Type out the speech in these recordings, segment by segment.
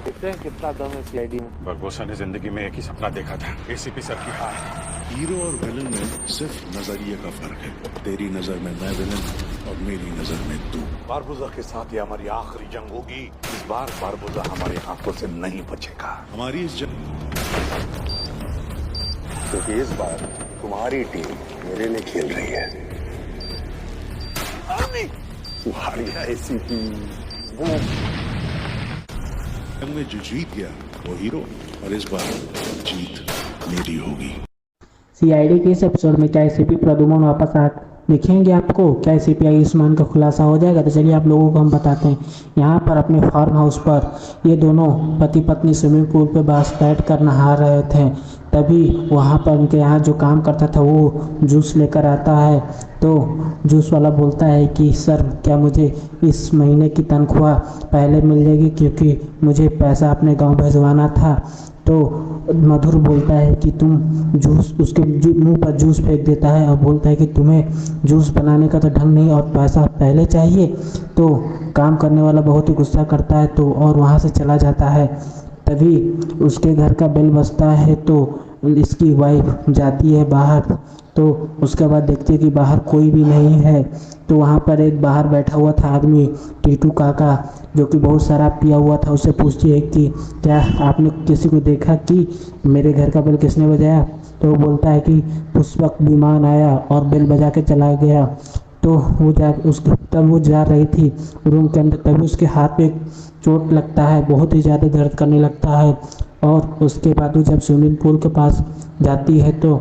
देखते हैं कितना दम है सीआईडी में। बरबोसा ने जिंदगी में एक ही सपना देखा था, एसीपी सर की हार। हीरो और विलन में सिर्फ नजरिए का फर्क है। तेरी नजर में मैं विलन और मेरी नजर में तू। बारबुजा के साथ ये हमारी आखिरी जंग होगी। इस बार बारबुजा हमारी हाथों से नहीं बचेगा। हमारी इस जंग क्योंकि इस बार तुम्हारी टीम मेरे लिए खेल रही है। तुम्हारी एसीपी वो में जो जीत गया वो हीरो, और इस बार जीत मेरी होगी। सीआईडी के इस एपिसोड में क्या एसीपी प्रद्युम्न वापस आ दिखेंगे आपको? क्या एसीपी आयुष्मान का खुलासा हो जाएगा? तो चलिए आप लोगों को हम बताते हैं। यहाँ पर अपने फार्म हाउस पर ये दोनों पति पत्नी स्विमिंग पूल पे बास बैठ कर नहा रहे थे। तभी वहाँ पर उनके यहाँ जो काम करता था वो जूस लेकर आता है। तो जूस वाला बोलता है कि सर क्या मुझे इस महीने की तनख्वाह पहले मिल जाएगी, क्योंकि मुझे पैसा अपने गांव भिजवाना था। तो मधुर बोलता है कि तुम जूस, उसके मुंह पर जूस फेंक देता है और बोलता है कि तुम्हें जूस बनाने का तो ढंग नहीं और पैसा पहले चाहिए। तो काम करने वाला बहुत ही गुस्सा करता है तो और वहाँ से चला जाता है। तभी उसके घर का बेल बजता है तो इसकी वाइफ जाती है बाहर। तो उसके बाद देखती है कि बाहर कोई भी नहीं है। तो वहाँ पर एक बाहर बैठा हुआ था आदमी, टीटू काका, जो कि बहुत शराब पिया हुआ था। उससे पूछती है कि क्या आपने किसी को देखा कि मेरे घर का बेल किसने बजाया? तो वो बोलता है कि उस वक्त विमान आया और बेल बजा के चला गया। तो तब वो जा रही थी रूम के अंदर, तभी उसके हाथ पे चोट लगता है, बहुत ही ज़्यादा दर्द करने लगता है। और उसके बाद वो जब स्विमिंग पूल के पास जाती है तो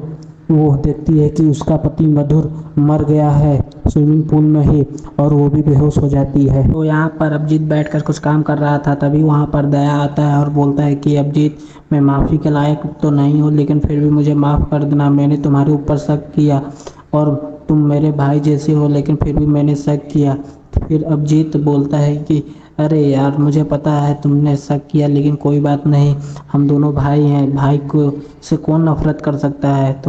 वो देखती है कि उसका पति मधुर मर गया है स्विमिंग पूल में ही, और वो भी बेहोश हो जाती है। तो यहाँ पर अभिजीत बैठकर कुछ काम कर रहा था। तभी वहाँ पर दया आता है और बोलता है कि अभिजीत, मैं माफ़ी के लायक तो नहीं हूँ, लेकिन फिर भी मुझे माफ़ कर देना। मैंने तुम्हारे ऊपर शक किया और तुम मेरे भाई जैसे हो, लेकिन फिर भी मैंने शक किया। फिर अभिजीत बोलता है कि अरे यार, मुझे पता है तुमने शक किया, लेकिन कोई बात नहीं, हम दोनों भाई हैं, भाई को से कौन नफरत कर सकता है?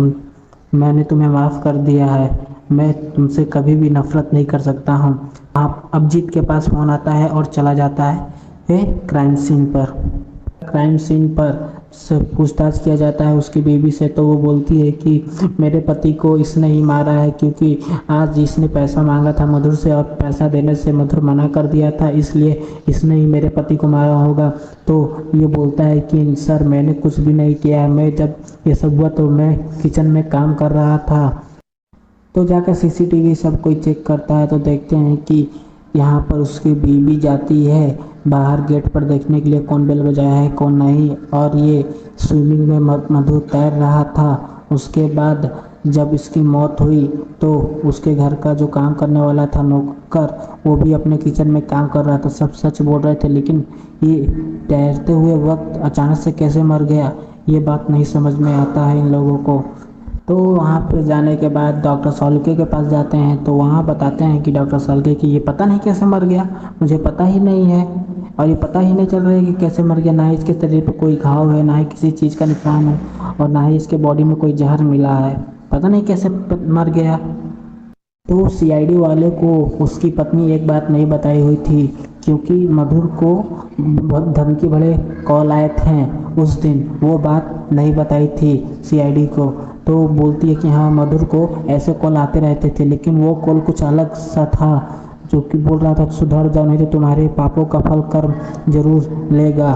मैंने तुम्हें माफ़ कर दिया है, मैं तुमसे कभी भी नफरत नहीं कर सकता हूँ। आप अभिजीत के पास फ़ोन आता है और चला जाता है क्राइम सीन पर। क्राइम सीन पर से पूछताछ किया जाता है उसकी बीवी से। तो वो बोलती है कि मेरे पति को इसने ही मारा है, क्योंकि आज इसने पैसा मांगा था मधुर से और पैसा देने से मधुर मना कर दिया था, इसलिए इसने ही मेरे पति को मारा होगा। तो ये बोलता है कि सर मैंने कुछ भी नहीं किया है, मैं जब ये सब हुआ तो मैं किचन में काम कर रहा था। तो जाकर सीसीटीवी सब कोई चेक करता है तो देखते हैं कि यहाँ पर उसकी बीवी जाती है बाहर गेट पर देखने के लिए कौन बेल बजाया है कौन नहीं, और ये स्विमिंग में मधु तैर रहा था। उसके बाद जब इसकी मौत हुई तो उसके घर का जो काम करने वाला था नौकर, वो भी अपने किचन में काम कर रहा था। सब सच बोल रहे थे, लेकिन ये तैरते हुए वक्त अचानक से कैसे मर गया, ये बात नहीं समझ में आता है इन लोगों को। तो वहाँ पर जाने के बाद डॉक्टर सॉल्के के पास जाते हैं तो वहाँ बताते हैं कि डॉक्टर सॉल्के कि ये पता नहीं कैसे मर गया, मुझे पता ही नहीं है, और ये पता ही नहीं चल रहा है कि कैसे मर गया। ना ही इसके शरीर पर कोई घाव है, ना ही किसी चीज़ का निशान है, और ना ही इसके बॉडी में कोई जहर मिला है, पता नहीं कैसे मर गया। तो सीआईडी वाले को उसकी पत्नी एक बात नहीं बताई हुई थी, क्योंकि मधुर को बहुत धमकी भरे कॉल आए थे उस दिन, वो बात नहीं बताई थी सीआईडी को। तो बोलती है कि हाँ, मधुर को ऐसे कॉल आते रहते थे, लेकिन वो कॉल कुछ अलग सा था, जो कि बोल रहा था सुधर जाओ नहीं तो तुम्हारे पापों का फल कर्म जरूर लेगा।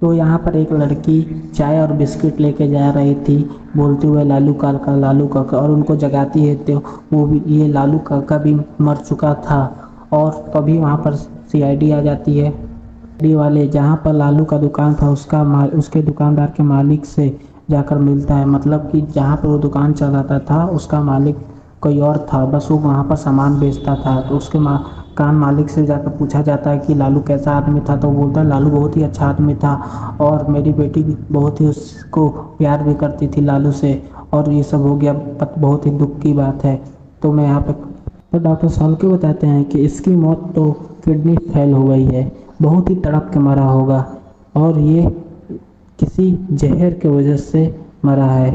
तो यहाँ पर एक लड़की चाय और बिस्किट लेके जा रही थी, बोलते हुए लालू काका लालू काका, और उनको जगाती है तो वो भी, ये लालू काका भी मर चुका था। और तभी वहाँ पर सीआईडी आ जाती है। सीआईडी वाले जहाँ पर लालू का दुकान था उसके दुकानदार के मालिक से जाकर मिलता है, मतलब कि जहाँ पर वो दुकान चलाता था उसका मालिक कोई और था, बस वो वहाँ पर सामान बेचता था। तो उसके मकान मालिक से जाकर पूछा जाता है कि लालू कैसा आदमी था? तो बोलता है लालू बहुत ही अच्छा आदमी था, और मेरी बेटी बहुत ही उसको प्यार भी करती थी लालू से, और ये सब हो गया, बहुत ही दुख की बात है। तो मैं यहाँ पे तो डॉक्टर सॉल्के बताते हैं कि इसकी मौत तो किडनी फेल हो गई है, बहुत ही तड़प के मरा होगा, और ये किसी जहर के वजह से मरा है।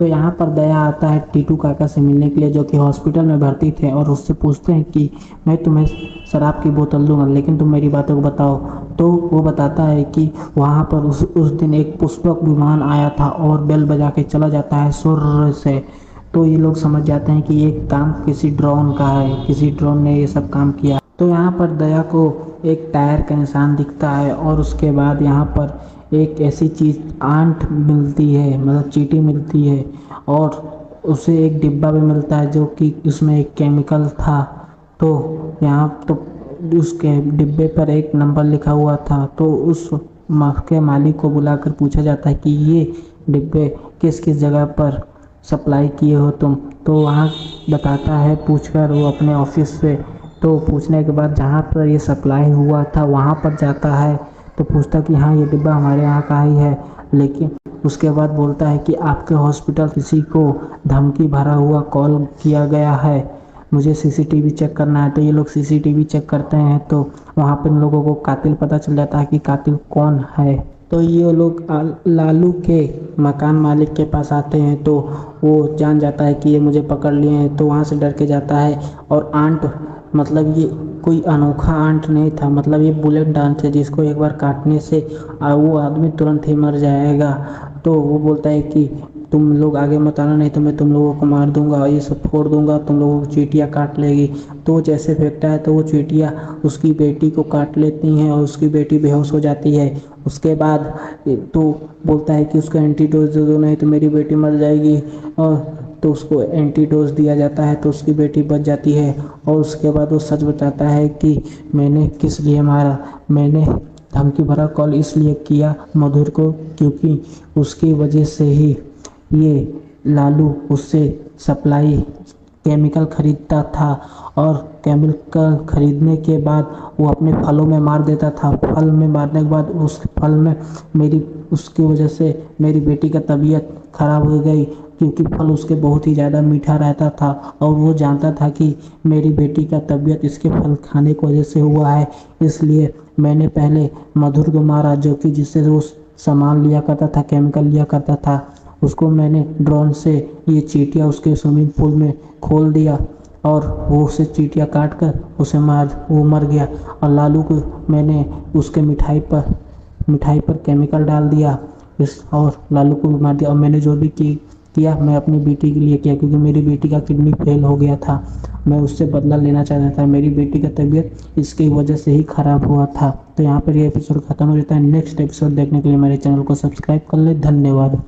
तो यहाँ पर दया आता है टीटू काका से मिलने के लिए, जो कि हॉस्पिटल में भर्ती थे, और उससे पूछते हैं कि मैं तुम्हें शराब की बोतल दूंगा लेकिन तुम मेरी बातों को बताओ। तो वो बताता है कि वहाँ पर उस दिन एक पुष्पक विमान आया था और बेल बजा के चला जाता है सुर से। तो ये लोग समझ जाते हैं कि ये काम किसी ड्रोन का है, किसी ड्रोन ने ये सब काम किया। तो यहाँ पर दया को एक टायर का निशान दिखता है और उसके बाद यहाँ पर एक ऐसी चीज़ आंट मिलती है, मतलब चींटी मिलती है, और उसे एक डिब्बा भी मिलता है जो कि उसमें एक केमिकल था। तो यहाँ तो उसके डिब्बे पर एक नंबर लिखा हुआ था। तो उस के मालिक को बुलाकर पूछा जाता है कि ये डिब्बे किस किस जगह पर सप्लाई किए हो तुम। तो वहाँ बताता है पूछकर वो अपने ऑफिस से। तो पूछने के बाद जहाँ पर ये सप्लाई हुआ था वहाँ पर जाता है, तो पूछता कि हाँ ये डिब्बा हमारे यहाँ का ही है, लेकिन उसके बाद बोलता है कि आपके हॉस्पिटल किसी को धमकी भरा हुआ कॉल किया गया है, मुझे सीसीटीवी चेक करना है। तो ये लोग सीसीटीवी चेक करते हैं तो वहाँ पर इन लोगों को कातिल पता चल जाता है कि कातिल कौन है। तो ये लोग लालू के मकान मालिक के पास आते हैं, तो वो जान जाता है कि ये मुझे पकड़ लिए हैं, तो वहाँ से डर के जाता है। और आंट मतलब ये कोई अनोखा आंट नहीं था, मतलब ये बुलेट डांस है जिसको एक बार काटने से वो आदमी तुरंत ही मर जाएगा। तो वो बोलता है कि तुम लोग आगे मत आना, नहीं तो मैं तुम लोगों को मार दूंगा, ये सब फोड़ दूंगा, तुम लोगों को चींटियाँ काट लेगी। तो जैसे फेंकता है तो वो चींटियाँ उसकी बेटी को काट लेती हैं और उसकी बेटी बेहोश हो जाती है। उसके बाद तो बोलता है कि उसका एंटीडोज दे दो, नहीं तो मेरी बेटी मर जाएगी। और तो उसको एंटीडोज दिया जाता है तो उसकी बेटी बच जाती है। और उसके बाद वो सच बताता है कि मैंने किस लिए मारा, मैंने धमकी भरा कॉल इसलिए किया मधुर को क्योंकि उसकी वजह से ही ये लालू उससे सप्लाई केमिकल खरीदता था, और केमिकल खरीदने के बाद वो अपने फलों में मार देता था। फल में मारने के बाद उस फल में उसकी वजह से मेरी बेटी का तबीयत खराब हो गई, क्योंकि फल उसके बहुत ही ज़्यादा मीठा रहता था और वो जानता था कि मेरी बेटी का तबीयत इसके फल खाने की वजह से हुआ है। इसलिए मैंने पहले मधुर को मारा, जो कि जिससे वो सामान लिया करता था, केमिकल लिया करता था। उसको मैंने ड्रोन से ये चींटियाँ उसके स्विमिंग पूल में खोल दिया और वो उसे चींटियाँ काट कर वो मर गया। और लालू को मैंने उसके मिठाई पर केमिकल डाल दिया और लालू को भी मार दिया। और मैंने जो भी किया मैं अपनी बेटी के लिए किया, क्योंकि मेरी बेटी का किडनी फेल हो गया था। मैं उससे बदला लेना चाहता था, मेरी बेटी का तबीयत इसकी वजह से ही खराब हुआ था। तो यहाँ पर ये एपिसोड खत्म हो जाता है। नेक्स्ट एपिसोड देखने के लिए मेरे चैनल को सब्सक्राइब कर ले। धन्यवाद।